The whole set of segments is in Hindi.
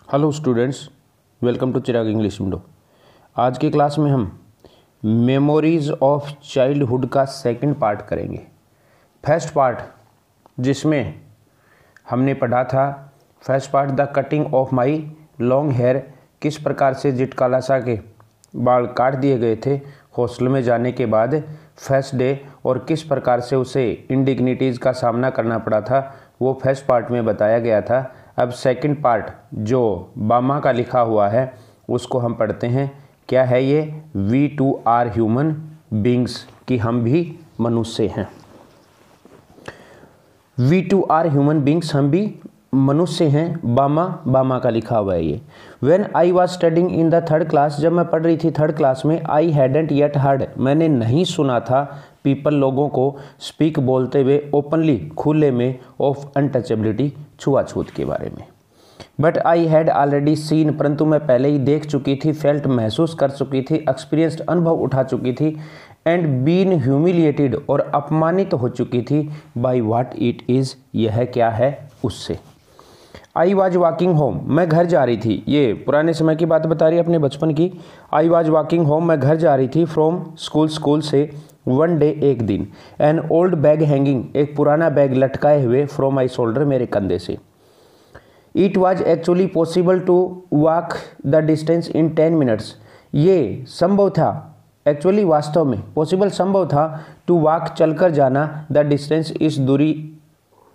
Hello students, welcome to Chirag English window. आज की क्लास में हम मेमोरीज ऑफ चाइल्डहुड का सेकंड पार्ट करेंगे। फर्स्ट पार्ट जिसमें हमने पढ़ा था, first part the cutting of my long hair, किस प्रकार से जिटकालासा के बाल काट दिए गए थे हॉस्टल में जाने के बाद फर्स्ट डे, और किस प्रकार से उसे इंडिग्निटीज़ का सामना करना पड़ा था, वो फर्स्ट पार्ट में बताया गया था। अब सेकंड पार्ट जो बामा का लिखा हुआ है उसको हम पढ़ते हैं। क्या है ये? We too are human beings, कि हम भी मनुष्य हैं। We too are human beings, हम भी मनुष्य हैं। बामा का लिखा हुआ है ये। When I was studying in the third class, जब मैं पढ़ रही थी थर्ड क्लास में, आई हैडेंट येट हर्ड, मैंने नहीं सुना था पीपल, लोगों को, स्पीक बोलते हुए, ओपनली, खुले में, ऑफ अनटचेबिलिटी, छुआछूत के बारे में। But I had already seen, परंतु मैं पहले ही देख चुकी थी, फेल्ट, महसूस कर चुकी थी, एक्सपीरियंस्ड, अनुभव उठा चुकी थी, एंड बीन ह्यूमिलिएटेड, और अपमानित हो चुकी थी, बाई व्हाट इट इज़, यह क्या है, उससे। आई वॉज वॉकिंग होम, मैं घर जा रही थी, ये पुराने समय की बात बता रही है, अपने बचपन की। आई वॉज वॉकिंग होम, मैं घर जा रही थी, फ्रॉम स्कूल से, वन डे, एक दिन, एन ओल्ड बैग हैंगिंग, एक पुराना बैग लटकाए हुए, फ्रॉम माई शोल्डर, मेरे कंधे से। It was actually possible to walk the distance in 10 minutes, ये संभव था, एक्चुअली वास्तव में, पॉसिबल संभव था, टू वॉक, चलकर जाना, द डिस्टेंस, इस दूरी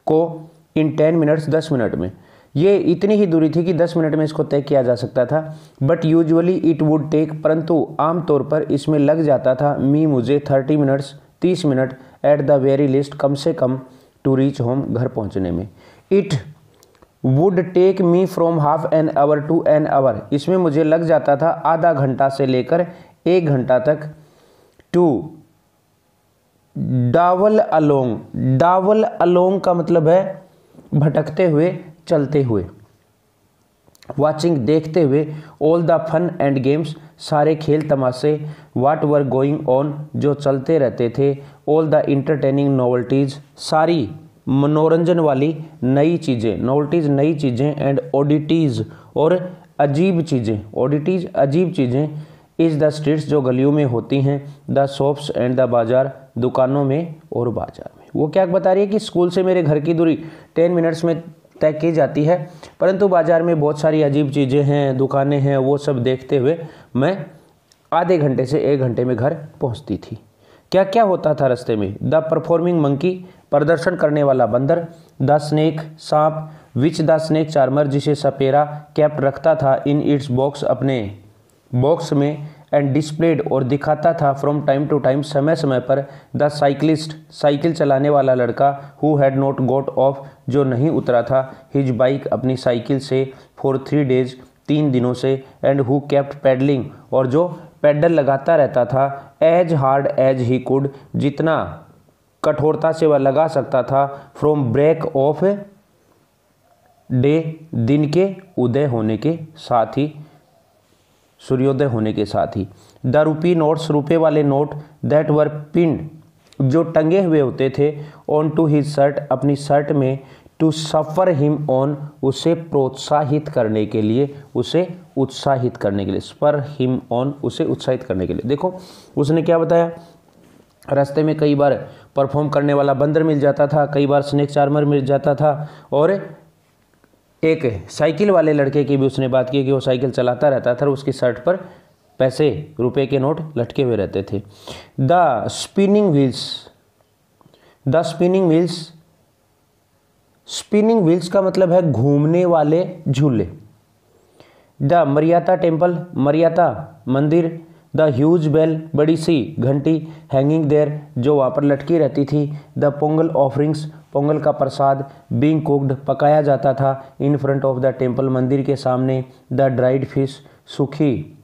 को, इन 10 मिनट्स, 10 मिनट में। ये इतनी ही दूरी थी कि 10 मिनट में इसको तय किया जा सकता था। But usually it would take, परंतु आमतौर पर इसमें लग जाता था, मुझे 30 minutes, 30 minute, at the very least, कम से कम, टू रीच होम, घर पहुंचने में। It would take me from half an hour to an hour, इसमें मुझे लग जाता था आधा घंटा से लेकर 1 घंटा तक। टू डावल अलोंग का मतलब है भटकते हुए, चलते हुए। वॉचिंग, देखते हुए, all the fun and games, सारे खेल तमाशे, व्हाट वर गोइंग ऑन, जो चलते रहते थे, ऑल द इंटरटेनिंग नोवेल्टीज, सारी मनोरंजन वाली नई चीज़ें, नोवेल्टीज नई चीज़ें, एंड ओडिटीज़, और अजीब चीज़ें, ओडिटीज अजीब चीज़ें, इज़ द स्ट्रीट्स, जो गलियों में होती हैं, द शॉप्स एंड द बाजार, दुकानों में और बाजार में। वो क्या बता रही है कि स्कूल से मेरे घर की दूरी 10 मिनट्स में तय की जाती है, परंतु बाजार में बहुत सारी अजीब चीज़ें हैं, दुकानें हैं, वो सब देखते हुए मैं आधे घंटे से 1 घंटे में घर पहुंचती थी। क्या क्या होता था रास्ते में? द परफॉर्मिंग मंकी, प्रदर्शन करने वाला बंदर, द स्नेक, सांप, विच द स्नेक चार्मर, जिसे सपेरा, कैप्ट, रखता था, इन इट्स बॉक्स, अपने बॉक्स में, एंड डिस्प्लेड, और दिखाता था, फ्रॉम टाइम टू टाइम, समय समय पर, द साइकिलिस्ट, साइकिल चलाने वाला लड़का, who had not got off, जो नहीं उतरा था, हिज बाइक, अपनी साइकिल से, फॉर 3 डेज, 3 दिनों से, एंड हु केप्ट पैडलिंग, और जो पैडल लगाता रहता था, as hard as he could, जितना कठोरता से वह लगा सकता था, फ्रॉम ब्रेक ऑफ डे, दिन के उदय होने के साथ ही, सूर्योदय होने के साथ ही। द रूपी नोट्स, रुपये वाले नोट, दैट वर पिन्ड, जो टंगे हुए होते थे, ऑन टू हिज शर्ट, अपनी शर्ट में, टू सफर हिम ऑन, उसे प्रोत्साहित करने के लिए, उसे उत्साहित करने के लिए, स्पर हिम ऑन, उसे उत्साहित करने के लिए। देखो उसने क्या बताया, रास्ते में कई बार परफॉर्म करने वाला बंदर मिल जाता था, कई बार स्नेक चार्मर मिल जाता था, और एक साइकिल वाले लड़के की भी उसने बात की कि वो साइकिल चलाता रहता था और उसकी शर्ट पर पैसे, रुपए के नोट लटके हुए रहते थे। The spinning wheels, the spinning wheels, spinning wheels का मतलब है घूमने वाले झूले। द मरियाता टेम्पल, मरियाता मंदिर, द ह्यूज बेल, बड़ी सी घंटी, हैंगिंग देयर, जो वहाँ पर लटकी रहती थी, द पोंगल ऑफरिंग्स, पोंगल का प्रसाद, बीइंग कुक्ड, पकाया जाता था, in front of the temple, मंदिर के सामने, द ड्राइड फिश, सूखी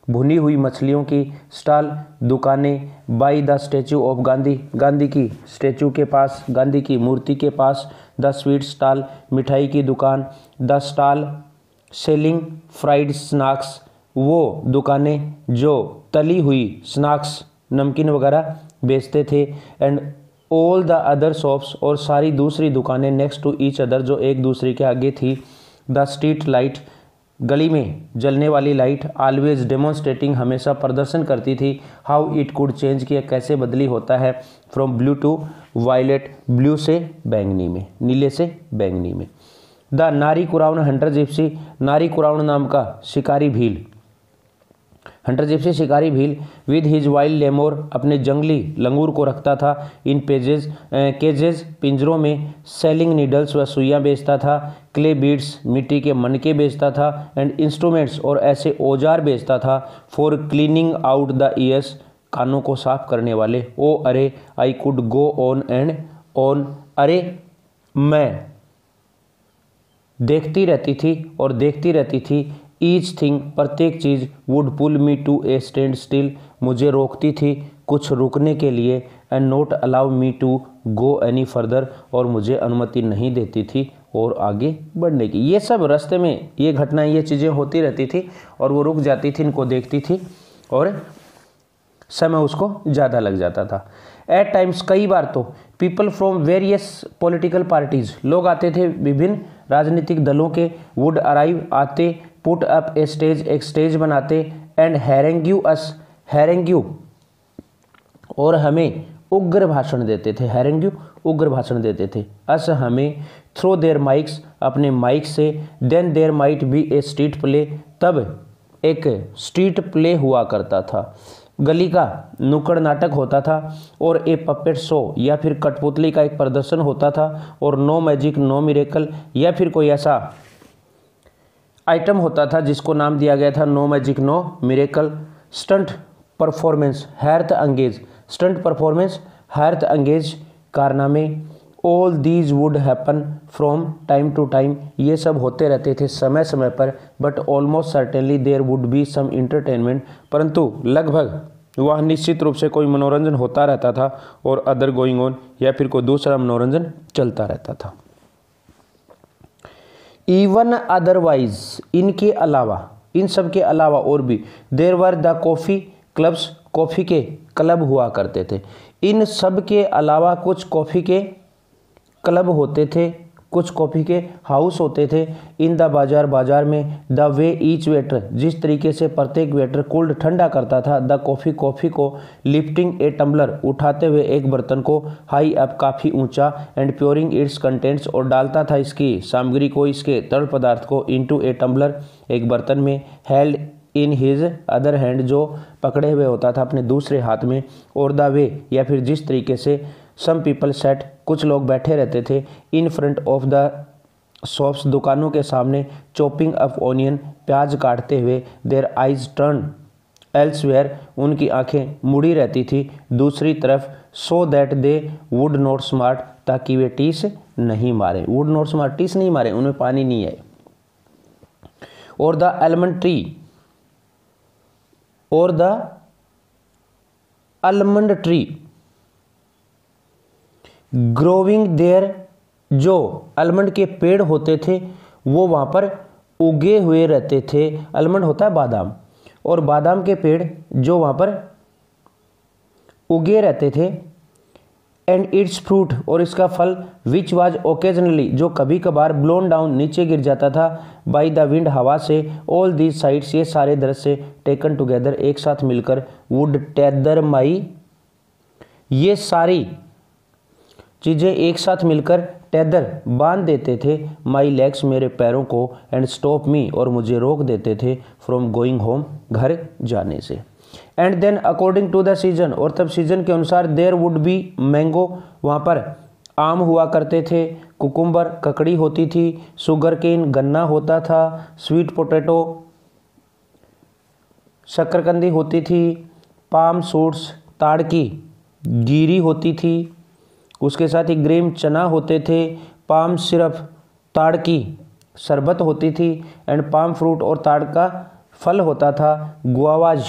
भुनी हुई मछलियों की स्टॉल, दुकानें, by the statue of Gandhi, Gandhi की स्टैचू के पास, गांधी की मूर्ति के पास, द स्वीट स्टॉल, मिठाई की दुकान, the stall selling fried snacks, वो दुकानें जो तली हुई स्नैक्स, नमकीन वगैरह बेचते थे, and all the other shops, और सारी दूसरी दुकानें, नेक्स्ट टू ईच अदर, जो एक दूसरे के आगे थी, द स्ट्रीट लाइट, गली में जलने वाली लाइट, ऑलवेज डेमोन्स्ट्रेटिंग, हमेशा प्रदर्शन करती थी, हाउ इट कुड चेंज, किया कैसे बदली होता है, from blue to violet, blue से बैंगनी में, नीले से बैंगनी में। द नारी कुराउन हंटर जिप्सी, नारी कुराउन नाम का शिकारी भील, हंटर जिप्सी शिकारी Bhil, with his wild lemur, अपने जंगली लंगूर को रखता था, इन केजेज पिंजरों में, सेलिंग नीडल्स, वह सुइयाँ बेचता था, क्ले बीड्स, मिट्टी के मनके बेचता था, एंड इंस्ट्रूमेंट्स, और ऐसे औजार बेचता था, for cleaning out the years, कानों को साफ करने वाले, ओ अरे I could go on and on, अरे मैं देखती रहती थी और देखती रहती थी, ईच थिंग, प्रत्येक चीज़, would pull me to a standstill, मुझे रोकती थी कुछ रुकने के लिए, and not allow me to go any further, और मुझे अनुमति नहीं देती थी और आगे बढ़ने की। ये सब रास्ते में ये घटनाएं, ये चीज़ें होती रहती थी और वो रुक जाती थी, इनको देखती थी और समय उसको ज़्यादा लग जाता था। एट टाइम्स, कई बार तो, people from various political parties, लोग आते थे विभिन्न राजनीतिक दलों के, वुड अराइव, आते, पुट अप ए स्टेज, एक स्टेज बनाते, एंड हैरेंग्यू अस, हैरेंग्यू, और हमें उग्र भाषण देते थे, हैरेंग्यू उग्र भाषण देते थे, अस हमें, थ्रो देयर माइक्स, अपने माइक से, then there might be a street play, तब एक स्ट्रीट प्ले हुआ करता था, गली का नुक्कड़ नाटक होता था, और ए पपेट शो, या फिर कठपुतली का एक प्रदर्शन होता था, और नो मैजिक नो मिरेकल, या फिर कोई ऐसा आइटम होता था जिसको नाम दिया गया था no magic no miracle, stunt performance, हैरत अंगेज, स्टंट परफॉर्मेंस, हैरत अंगेज कारनामे, all these would happen from time to time, ये सब होते रहते थे समय समय पर, but almost certainly there would be some entertainment, परंतु लगभग वह निश्चित रूप से कोई मनोरंजन होता रहता था, और अदर गोइंग ऑन, या फिर कोई दूसरा मनोरंजन चलता रहता था। इवन अदरवाइज, इनके अलावा, इन सब के अलावा और भी, there were the coffee clubs, coffee के क्लब हुआ करते थे, इन सब के अलावा कुछ कॉफ़ी के क्लब होते थे, कुछ कॉफ़ी के हाउस होते थे, इन द बाजार, बाजार में, द वे ईच वेटर, जिस तरीके से प्रत्येक वेटर कोल्ड ठंडा करता था, द कॉफ़ी, कॉफ़ी को, लिफ्टिंग ए टम्बलर, उठाते हुए एक बर्तन को, हाई अप, काफ़ी ऊंचा, एंड प्योरिंग इट्स कंटेंट्स, और डालता था इसकी सामग्री को, इसके तरल पदार्थ को, इनटू ए टम्बलर, एक बर्तन में, held in his other hand, जो पकड़े हुए होता था अपने दूसरे हाथ में, और द वे, या फिर जिस तरीके से, सम पीपल सेट, कुछ लोग बैठे रहते थे, in front of the shops, दुकानों के सामने, चॉपिंग अप ऑनियन, प्याज काटते हुए, देयर आइज टर्न एल्सवेयर, उनकी आंखें मुड़ी रहती थी दूसरी तरफ, सो that they would not smart, ताकि वे टीस नहीं मारे, वुड नॉट स्मार्ट, टीस नहीं मारे, उनमें पानी नहीं आए, और द आलमंड ट्री, और the almond tree growing there, जो आलमंड के पेड़ होते थे वो वहाँ पर उगे हुए रहते थे, आलमंड होता है बादाम, और बादाम के पेड़ जो वहाँ पर उगे रहते थे, एंड इट्स फ्रूट, और इसका फल, विच वाज ओकेजनली, जो कभी कभार, ब्लोन डाउन, नीचे गिर जाता था, बाई द विंड, हवा से, ऑल दीज साइड्स, ये सारे दृश्य, टेकन टुगेदर, एक साथ मिलकर, वुड टेदर माई, ये सारी चीज़ें एक साथ मिलकर, टेदर, बांध देते थे, माई लेग्स, मेरे पैरों को, एंड स्टॉप मी, और मुझे रोक देते थे, फ्रॉम गोइंग होम, घर जाने से, and then according to the season, और तब सीजन के अनुसार, देयर वुड बी मैंगो, वहाँ पर आम हुआ करते थे, कुकुम्बर, ककड़ी होती थी, शुगर केन, गन्ना होता था, स्वीट पोटैटो, शक्करकंदी होती थी, पाम सूट्स, ताड़ की गिरी होती थी, उसके साथ ही ग्रेम, चना होते थे, पाम सिरप, ताड़ की शरबत होती थी, एंड पाम फ्रूट, और ताड़ का फल होता था, गुआवाज,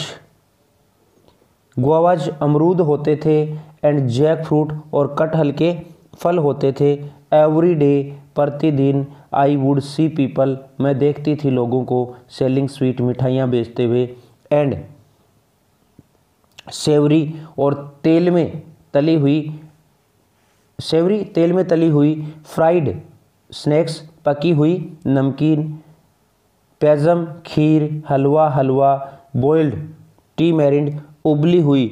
गुआवाज अमरूद होते थे, एंड जैक फ्रूट, और कटहल के फल होते थे, एवरी डे, प्रतिदिन, आई वुड सी पीपल, मैं देखती थी लोगों को, सेलिंग स्वीट, मिठाइयाँ बेचते हुए, एंड सेवरी, और तेल में तली हुई, सेवरी, तेल में तली हुई, फ्राइड स्नैक्स, पकी हुई नमकीन, पैजम खीर, हलवा हलवा, बॉइल्ड टीमेरिंड उबली हुई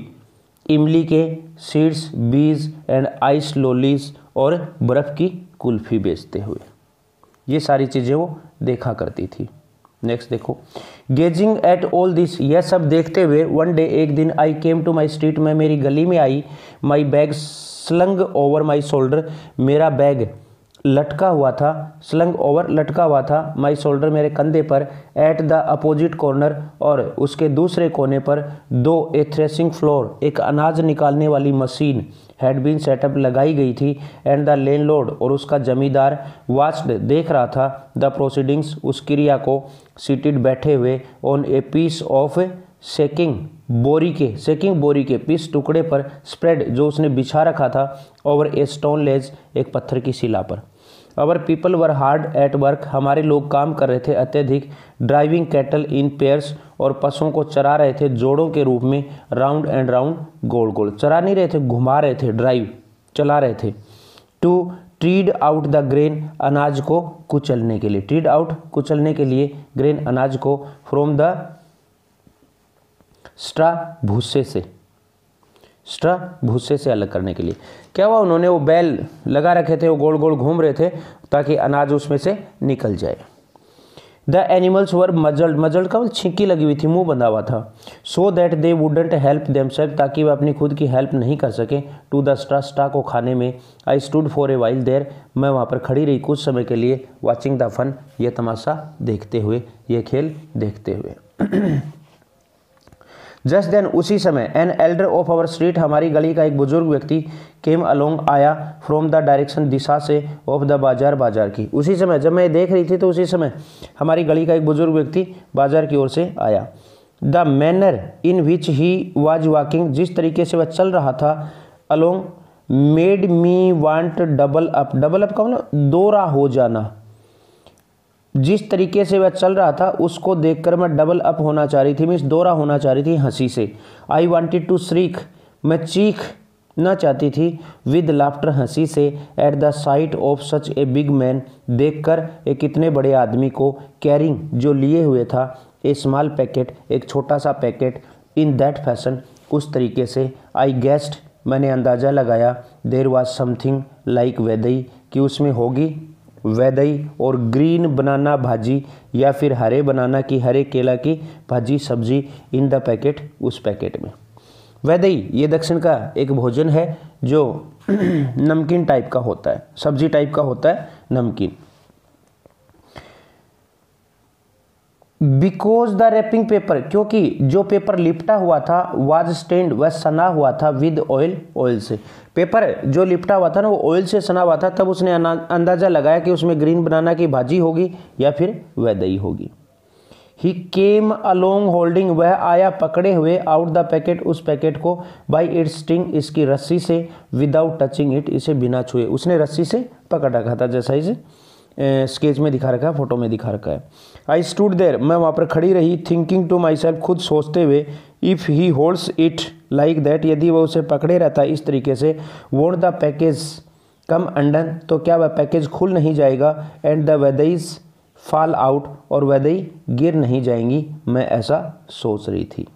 इमली के सीड्स, बीज एंड आइस लोलीज और बर्फ़ की कुल्फ़ी बेचते हुए। ये सारी चीज़ें वो देखा करती थी। नेक्स्ट देखो, गेजिंग एट ऑल दिस, यह सब देखते हुए वन डे एक दिन, आई केम टू माई स्ट्रीट, मैं मेरी गली में आई, my bag slung over my shoulder, मेरा बैग लटका हुआ था, स्लंग ओवर लटका हुआ था, माई शोल्डर मेरे कंधे पर, एट द अपोजिट कॉर्नर और उसके दूसरे कोने पर, दो ए थ्रेसिंग फ्लोर, एक अनाज निकालने वाली मशीन हैड बीन सेटअप लगाई गई थी, एंड द लैंडलॉर्ड और उसका जमींदार वाच्ड देख रहा था, द प्रोसीडिंग्स उस क्रिया को, सीटेड बैठे हुए, ऑन ए पीस ऑफ सेकिंग बोरी के पीस टुकड़े पर, स्प्रेड जो उसने बिछा रखा था, ओवर ए स्टोन लेज एक पत्थर की शिला पर। अवर people were hard at work, हमारे लोग काम कर रहे थे अत्यधिक, ड्राइविंग कैटल इन पेयर्स और पशुओं को चरा रहे थे जोड़ों के रूप में, राउंड एंड राउंड गोल गोल, चरा नहीं रहे थे, घुमा रहे थे, ड्राइव चला रहे थे। टू ट्रीड आउट द ग्रेन, अनाज को कुचलने के लिए, ट्रीड आउट कुचलने के लिए, ग्रेन अनाज को, फ्रॉम द स्ट्रा भूसे से, स्ट्रा भूसे से अलग करने के लिए। क्या हुआ, उन्होंने वो बैल लगा रखे थे, वो गोल गोल घूम रहे थे ताकि अनाज उसमें से निकल जाए। द एनिमल्स वर मजल्ड, मजल्ड का छिंकी लगी हुई थी, मुंह बंधा हुआ था, so that they wouldn't help themselves, ताकि वह अपनी खुद की हेल्प नहीं कर सके, टू द स्ट्रा, स्ट्रा को खाने में। I stood for a while there, मैं वहाँ पर खड़ी रही कुछ समय के लिए, वॉचिंग द फन, ये तमाशा देखते हुए, ये खेल देखते हुए। जस्ट देन, उसी समय, an elder of our street, हमारी गली का एक बुजुर्ग व्यक्ति, केम अलोंग आया, फ्रॉम द डायरेक्शन, दिशा से, ऑफ द बाजार, बाजार की। उसी समय जब मैं देख रही थी तो उसी समय हमारी गली का एक बुजुर्ग व्यक्ति बाजार की ओर से आया। The manner in which he was walking, जिस तरीके से वह चल रहा था, along made me want double up, double up का मतलब दोहरा हो जाना, जिस तरीके से वह चल रहा था उसको देखकर मैं डबल अप होना चाह रही थी, मीन्स दोहरा होना चाह रही थी हंसी से। आई वांटेड टू श्रीक, मैं चीखना चाहती थी, विद लाफ्टर, हंसी से, at the site of such a big man, देखकर एक इतने बड़े आदमी को, कैरिंग जो लिए हुए था, ए स्मॉल पैकेट, एक छोटा सा पैकेट, इन दैट फैशन, उस तरीके से। आई गेस्ड, मैंने अंदाज़ा लगाया, देयर वाज समथिंग लाइक वेदई, कि उसमें होगी वैदई और ग्रीन बनाना भाजी, या फिर हरे बनाना की, हरे केला की भाजी सब्जी, इन द पैकेट, उस पैकेट में। वैदई ये दक्षिण का एक भोजन है जो नमकीन टाइप का होता है, सब्जी टाइप का होता है, नमकीन। बिकॉज द रैपिंग पेपर, क्योंकि जो पेपर लिपटा हुआ था, वाज स्टेन्ड, वह सना हुआ था, विद ऑयल, ऑयल से। पेपर जो लिपटा हुआ था ना वो ऑयल से सना हुआ था, तब उसने अंदाजा लगाया कि उसमें ग्रीन बनाना की भाजी होगी या फिर वैदई होगी। ही केम अलोंग होल्डिंग, वह आया पकड़े हुए, आउट द पैकेट, उस पैकेट को, बाई इट्स स्टिंग, इसकी रस्सी से, विदाउट टचिंग इट, इसे बिना छुए। उसने रस्सी से पकड़ रखा था, जैसा इसे स्केच में दिखा रखा है, फोटो में दिखा रखा है। आई स्टूड देयर, मैं वहाँ पर खड़ी रही, थिंकिंग टू माई सेल्फ, खुद सोचते हुए, if he holds it like that, यदि वह उसे पकड़े रहता है इस तरीके से, वोंट द पैकेज कम अंडन, तो क्या वह पैकेज खुल नहीं जाएगा, एंड द वेदईज फॉल आउट, और वैदई गिर नहीं जाएंगी, मैं ऐसा सोच रही थी।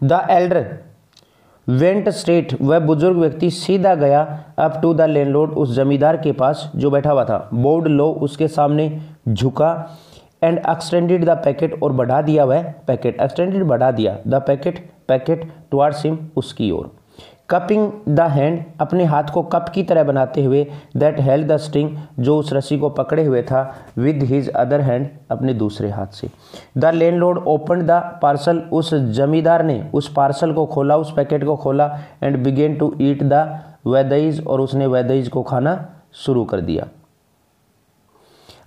द एल्डर वेंट स्ट्रेट, वह बुजुर्ग व्यक्ति सीधा गया, अप टू द लैंडलॉर्ड, उस जमींदार के पास जो बैठा हुआ था, बोर्ड लो, उसके सामने झुका, एंड एक्सटेंडेड द पैकेट, और बढ़ा दिया वह पैकेट, एक्सटेंडेड बढ़ा दिया, द पैकेट टुवार्ड्स हिम, उसकी ओर। कपिंग द हैंड, अपने हाथ को कप की तरह बनाते हुए, दैट हेल्ड द स्ट्रिंग, जो उस रस्सी को पकड़े हुए था, विद हिज अदर हैंड, अपने दूसरे हाथ से। The landlord open the parcel, उस जमींदार ने उस पार्सल को खोला, उस पैकेट को खोला, and began to eat the वैदईज, और उसने वैदईज को खाना शुरू कर दिया।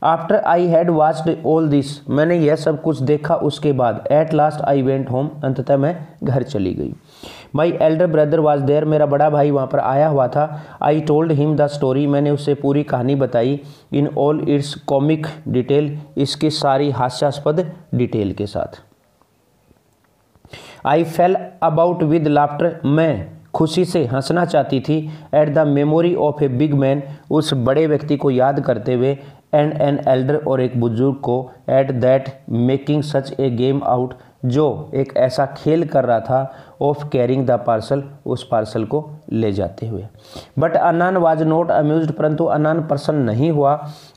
After I had watched all this, मैंने यह सब कुछ देखा उसके बाद, at last I went home, अंततः मैं घर चली गई। My elder brother was there, मेरा बड़ा भाई वहाँ पर आया हुआ था। I told him the story, मैंने उससे पूरी कहानी बताई, in all its comic detail, इसकी सारी हास्यास्पद डिटेल के साथ। आई फेल अबाउट विद लाफ्टर, मैं खुशी से हंसना चाहती थी, at the memory of a big man, उस बड़े व्यक्ति को याद करते हुए, एंड एन एल्डर और एक बुजुर्ग को at that making such A game out, जो एक ऐसा खेल कर रहा था ऑफ कैरिंग द पार्सल, उस पार्सल को ले जाते हुए। बट अनान वाज नॉट अम्यूज्ड, परंतु अनान प्रसन्न नहीं हुआ।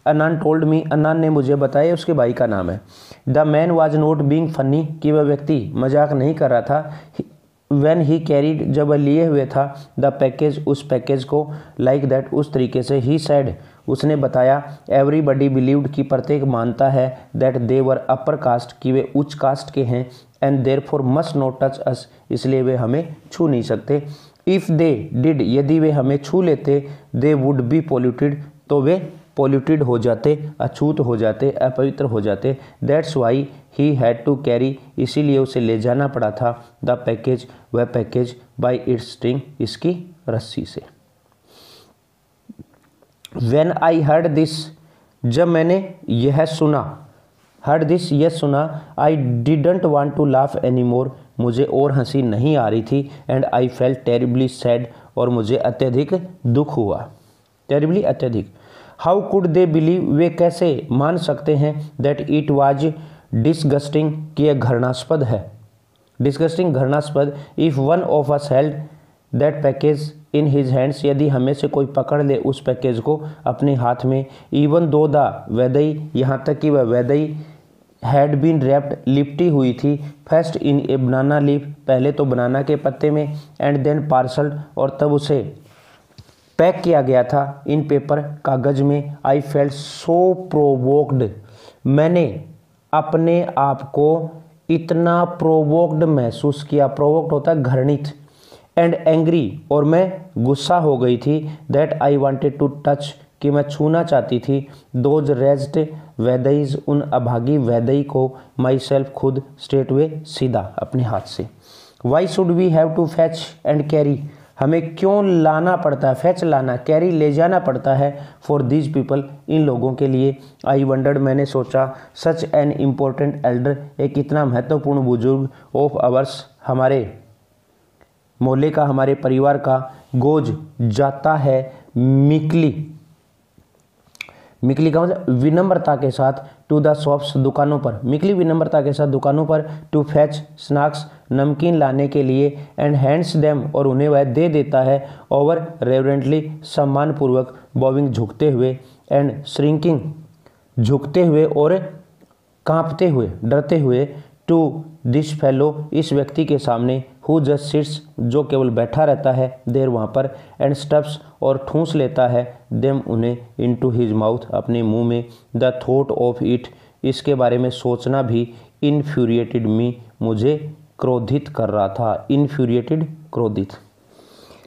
अनान टोल्ड मी, अनान ने मुझे बताया, उसके भाई का नाम है। The man was not being funny, कि वह व्यक्ति मजाक नहीं कर रहा था। व्हेन ही कैरीड, जब वह लिए हुए था, द पैकेज, उस पैकेज को, लाइक दैट, उस तरीके से, ही सैड, उसने बताया, एवरीबडी बिलीव्ड, कि प्रत्येक मानता है, that they were upper caste, कि वे उच्च कास्ट के हैं, and therefore must not touch us, इसलिए वे हमें छू नहीं सकते। इफ़ दे डिड, यदि वे हमें छू लेते, दे वुड बी पोल्यूटेड, तो वे पोल्यूटेड हो जाते, अछूत हो जाते, अपवित्र हो जाते। That's why he had to carry, इसीलिए उसे ले जाना पड़ा था, द पैकेज, वह पैकेज, बाई इट्स स्ट्रिंग, इसकी रस्सी से। When I heard this, जब मैंने यह सुना, heard this, यह सुना, I didn't want to laugh anymore, मुझे और हंसी नहीं आ रही थी, and I felt terribly sad, और मुझे अत्यधिक दुख हुआ, terribly, अत्यधिक। How could they believe, वे कैसे मान सकते हैं, that it was disgusting, कि यह घृणास्पद है, disgusting, घृणास्पद, if one of us held that package in his hands, यदि हमें से कोई पकड़ ले उस पैकेज को अपने हाथ में, इवन दो द वैदई, यहाँ तक कि वह वैदई, हैड बीन रैप्ड, लिपटी हुई थी, first in A banana leaf, पहले तो बनाना के पत्ते में, एंड देन पार्सल्ड, और तब उसे पैक किया गया था, इन पेपर, कागज में। आई फेल्ट सो प्रोवोक्ड, मैंने अपने आप को इतना प्रोवोक्ड महसूस किया, प्रोवोक्ड होता है घृणित, एंड एंग्री, और मैं गुस्सा हो गई थी, that I wanted to touch, कि मैं छूना चाहती थी, दोज रेज्ड वैदईज, उन अभागी वैदई को, माई सेल्फ, खुद, स्ट्रेट वे, सीधा, अपने हाथ से। Why should we have to fetch and carry, हमें क्यों लाना पड़ता है, फैच लाना, कैरी ले जाना पड़ता है, फॉर दीज पीपल, इन लोगों के लिए। आई वंडर्ड, मैंने सोचा, सच एन इम्पोर्टेंट एल्डर, एक इतना महत्वपूर्ण बुजुर्ग, ऑफ अवर्स, हमारे मोहल्ले का, हमारे परिवार का, गोज, जाता है, मिकली, मिकली का मतलब विनम्रता के साथ, टू द शॉप्स, दुकानों पर, मिकली विनम्रता के साथ दुकानों पर, टू फैच स्नैक्स, नमकीन लाने के लिए, एंड हैंड्स देम, और उन्हें वह दे देता है, ओवर रेवरेंटली, सम्मानपूर्वक, बॉविंग, झुकते हुए, एंड श्रिंकिंग, झुकते हुए और कांपते हुए, डरते हुए, टू दिस फेलो, इस व्यक्ति के सामने, हु जस्ट सिट्स, जो केवल बैठा रहता है, देर वहाँ पर, एंड स्टफ्स, और ठूंस लेता है, देम, उन्हें, इनटू हिज माउथ, अपने मुंह में, द थॉट ऑफ इट, इसके बारे में सोचना भी, इन्फ्यूरिएटेड मी, मुझे क्रोधित कर रहा था, इन्फ्यूरिएटेड, क्रोधित।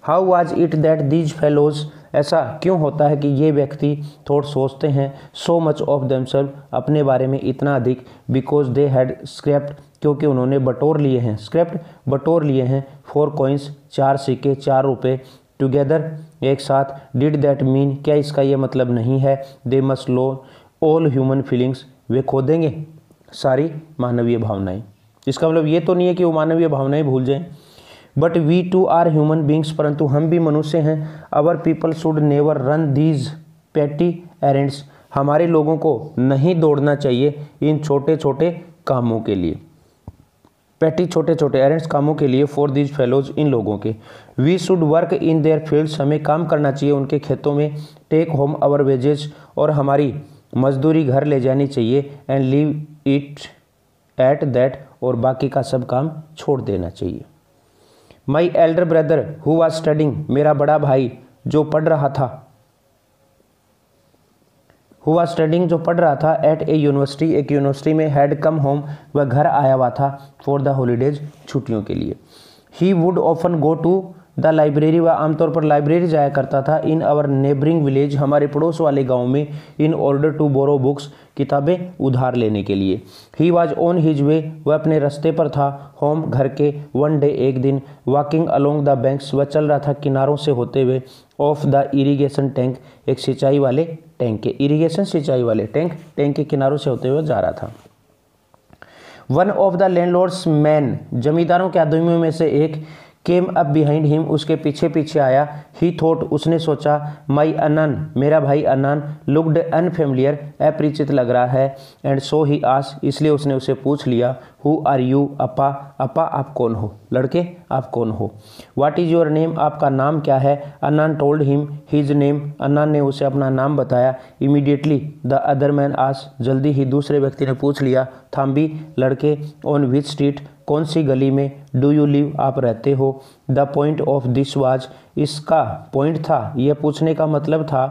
How was it that these fellows, ऐसा क्यों होता है कि ये व्यक्ति थोड़ा सोचते हैं, सो मच ऑफ देमसेल्फ, अपने बारे में इतना अधिक, बिकॉज दे हैड स्क्रैप्ड, क्योंकि उन्होंने बटोर लिए हैं, स्क्रैप्ड, बटोर लिए हैं, 4 कॉइन्स, 4 सिक्के, 4 रुपये, टुगेदर, एक साथ, डिड दैट मीन, क्या इसका ये मतलब नहीं है, they must lose all human feelings, वे खो देंगे सारी मानवीय भावनाएं, इसका मतलब ये तो नहीं है कि वो मानवीय भावनाएं भूल जाएं। But we too are human beings, परंतु हम भी मनुष्य हैं, our people should never run these petty errands, हमारे लोगों को नहीं दौड़ना चाहिए इन छोटे छोटे कामों के लिए, पेटी, छोटे छोटे एरेंड्स, कामों के लिए, फॉर दीज फेलोज, इन लोगों के। We should work in their fields, हमें काम करना चाहिए उनके खेतों में, टेक होम आवर वेजेज, और हमारी मजदूरी घर ले जानी चाहिए, and leave it at that, और बाकी का सब काम छोड़ देना चाहिए। माई elder brother who was studying, मेरा बड़ा भाई जो पढ़ रहा था, हु वाज स्टडिंग, जो पढ़ रहा था, एट ए यूनिवर्सिटी, एक यूनिवर्सिटी में, हैड कम होम, वह घर आया हुआ था, फॉर द हॉलीडेज, छुट्टियों के लिए। He would often go to the library, वह आमतौर पर लाइब्रेरी जाया करता था, इन आवर नेबरिंग विलेज, हमारे पड़ोस वाले गाँव में, in order to borrow books, किताबें उधार लेने के लिए। He was on his way, वह अपने रास्ते पर था, होम, घर के, वन डे, एक दिन, वॉकिंग अलोंग द बैंक्स, वह चल रहा था किनारों से होते हुए, ऑफ द इरीगेशन टैंक, एक सिंचाई वाले टैंक के, इरीगेशन सिंचाई वाले टैंक, टैंक के किनारों से होते हुए जा रहा था। One of the landlords man, जमींदारों के आदमियों में से एक, केम अप बिहाइंड हिम, उसके पीछे पीछे आया। ही थॉट, उसने सोचा, माई अनन, मेरा भाई अनन, लुक्ड अनफेमिलियर, अपरिचित लग रहा है। एंड सो ही आस्क्ड, इसलिए उसने उसे पूछ लिया, हु आर यू, अपा, अपा आप कौन हो, लड़के आप कौन हो। व्हाट इज योर नेम, आपका नाम क्या है। अनन टोल्ड हिम हिज नेम, अनन ने उसे अपना नाम बताया। Immediately the other man asked, जल्दी ही दूसरे व्यक्ति ने पूछ लिया, थाम्बी, लड़के, ऑन विच स्ट्रीट, कौन सी गली में, डू यू लिव, आप रहते हो। The point of this was, इसका पॉइंट था, यह पूछने का मतलब था,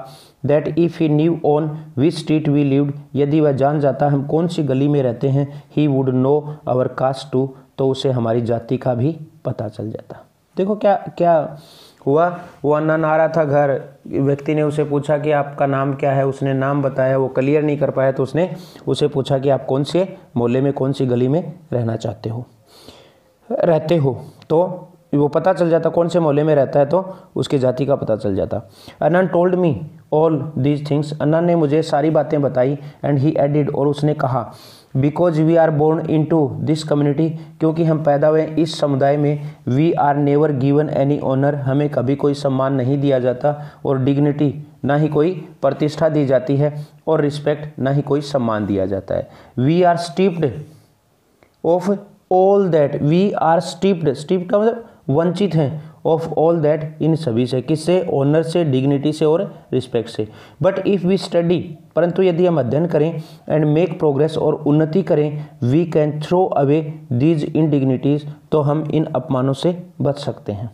that if he knew on which street we lived, यदि वह जान जाता हम कौन सी गली में रहते हैं, he would know our caste too, तो उसे हमारी जाति का भी पता चल जाता। देखो क्या क्या हुआ, वो अनन आ रहा था घर, व्यक्ति ने उसे पूछा कि आपका नाम क्या है, उसने नाम बताया, वो क्लियर नहीं कर पाया तो उसने उसे पूछा कि आप कौन से मोहल्ले में, कौन सी गली में रहते हो, तो वो पता चल जाता कौन से मोहल्ले में रहता है, तो उसकी जाति का पता चल जाता। Anan told me all these things, Anan ने मुझे सारी बातें बताई। एंड ही एडिड, और उसने कहा, because we are born into this community, क्योंकि हम पैदा हुए इस समुदाय में, we are never given any honour, हमें कभी कोई सम्मान नहीं दिया जाता, और डिग्निटी, ना ही कोई प्रतिष्ठा दी जाती है, और रिस्पेक्ट, ना ही कोई सम्मान दिया जाता है। We are stripped of all that, we are stripped, stripped का मतलब वंचित हैं, ऑफ ऑल दैट, इन सभी से, किससे, ऑनर से, डिग्निटी से और रिस्पेक्ट से। बट इफ़ वी स्टडी, परंतु यदि हम अध्ययन करें, एंड मेक प्रोग्रेस, और उन्नति करें, we can throw away these indignities, तो हम इन अपमानों से बच सकते हैं।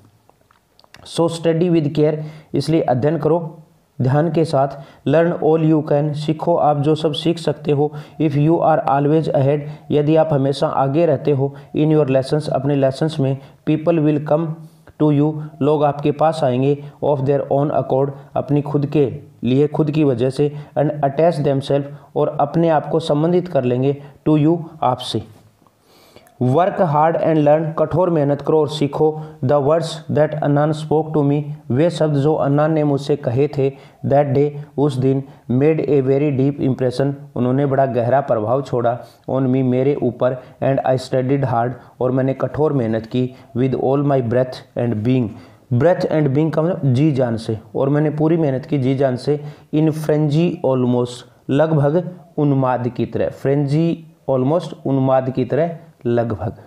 सो स्टडी विद केयर, इसलिए अध्ययन करो ध्यान के साथ। लर्न ऑल यू कैन, सीखो आप जो सब सीख सकते हो। If you are always ahead, यदि आप हमेशा आगे रहते हो। इन योर लेसन्स, अपने लेसन्स में। People will come to you, लोग आपके पास आएंगे। ऑफ देयर ओन अकॉर्ड, अपनी खुद के लिए, खुद की वजह से। एंड अटैच देमसेल्फ, और अपने आप को संबंधित कर लेंगे, टू यू, आपसे। वर्क हार्ड एंड लर्न, कठोर मेहनत करो और सीखो। The words that Anan spoke to me, वे शब्द जो अनन ने मुझसे कहे थे, दैट डे, उस दिन, made a very deep impression, उन्होंने बड़ा गहरा प्रभाव छोड़ा, ऑन मी, मेरे ऊपर। एंड आई स्टडीड हार्ड, और मैंने कठोर मेहनत की, with all my breath and being, breath and being का मतलब जी जान से, और मैंने पूरी मेहनत की जी जान से। इन फ्रेंजी ऑलमोस्ट, लगभग उन्माद की तरह, फ्रेंजी ऑलमोस्ट, उन्माद की तरह, लगभग।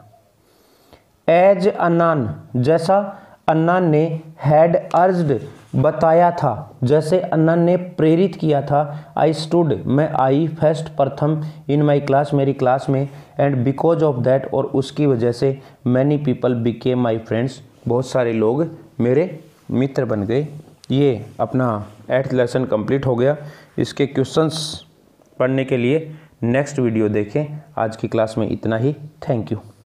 एज अनन, जैसा अनन ने, हैड अर्ज्ड, बताया था, जैसे अनन ने प्रेरित किया था। आई स्टूड, मैं आई फर्स्ट, प्रथम, इन माई क्लास, मेरी क्लास में। एंड बिकॉज ऑफ दैट, और उसकी वजह से, many people became my friends, बहुत सारे लोग मेरे मित्र बन गए। ये अपना 8th लेसन कंप्लीट हो गया। इसके क्वेश्चंस पढ़ने के लिए नेक्स्ट वीडियो देखें। आज की क्लास में इतना ही। Thank you.